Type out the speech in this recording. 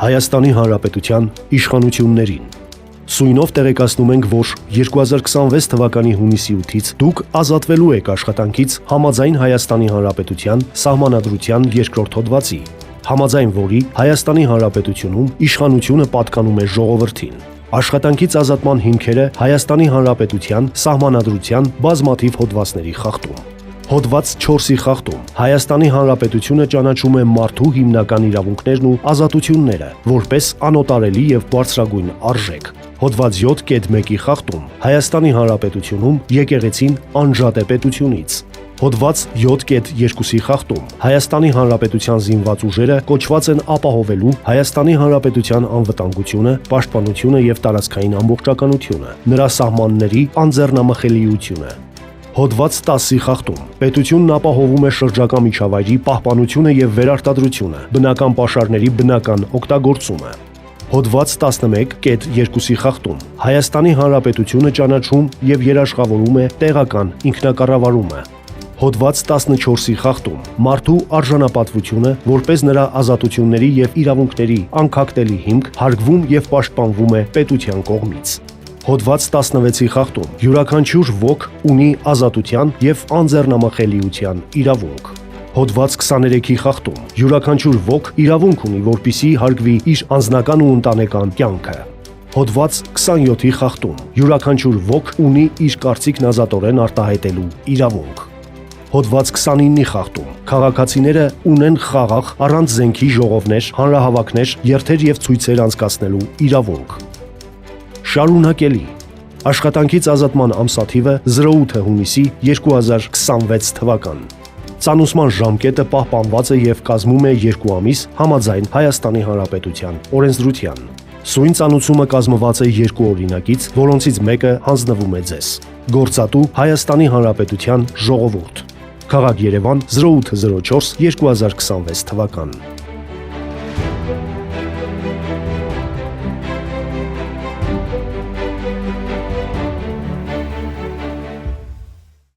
Հայաստանի Հանրապետության իշխանություններին։ Սույնով տեղեկացնում ենք, որ 2026 թվականի հունիսի 8-ից դուք ազատվելու եք աշխատանքից համաձայն Հայաստանի Հանրապետության Սահմանադրության 2-րդ հոդվածի, համաձայն որի Հայաստանի Հանրապետությունում իշխանությունը պատկանում է ժողովրդին։ Աշխատանքից ազատման հիմքերը Հայաստանի Հանրապետության Սահմանադրության բազմաթիվ հոդվածների խախտում։ Հոդված 4-ի խախտում Հայաստանի Հանրապետությունը ճանաչում է մարդու հիմնական իրավունքներն ու ազատությունները որպես անօտարելի եւ բարձրագույն արժեք։ Հոդված 7.1-ի խախտում Հայաստանի Հանրապետությունում եկեղեցին անջատ է պետությունից։ Հոդված 7.2-ի խախտում Հայաստանի Հանրապետության զինված ուժերը կոչված են ապահովելու Հայաստանի Հանրապետության անվտանգությունը, պաշտպանությունը եւ տարածքային ամբողջականությունը, նրա սահմանների անձեռնամխելիությունը։ Հոդված 10-ի խախտում պետությունն ապահովում է շրջակա միջավայրի պահպանությունը եւ վերարտադրությունը, բնական պաշարների բնական օգտագործումը։ Հոդված 11.2-ի խախտում Հայաստանի Հանրապետությունը ճանաչում եւ երաշխավորում է տեղական ինքնակառավարումը։ Հոդված 14-ի խախտում մարդու արժանապատվությունը որպես նրա ազատությունների եւ իրավունքների անկախտելի հիմք հարգվում եւ պաշտպանվում է պետության կողմից։ Հոդված 16-ի խախտում յուրաքանչյուր ոք ունի ազատության եւ անձեռնամխելիության իրավունք։ Հոդված 23-ի խախտում յուրաքանչյուր ոք իրավունք ունի, որպեսզի հարգվի իր անձնական ու ընտանեկան կյանքը։ Հոդված 27-ի խախտում յուրաքանչյուր ոք ունի իր կարծիքն ազատորեն արտահայտելու իրավունք։ Հոդված 29-ի խախտում քաղաքացիները ունեն խաղաղ առանց զենքի ժողովներ, հանրահավաքներ, երթեր եւ ցույցեր անցկացնելու իրավունք։ Շարունակելի աշխատանքից ազատման ամսաթիվը 08 հունիսի 2026 թվական։ Ծանուցման ժամկետը պահպանված է եւ կազմում է 2 ամիս համաձայն Հայաստանի Հանրապետության օրենսդրության։ Սույն ծանուցումը կազմված է 2 օրինակից, որոնցից մեկը հանձնվում է ձեզ։ Գործատու Հայաստանի Հանրապետության ժողովուրդ։ Քաղաք Երևան 0804 2026 թվական։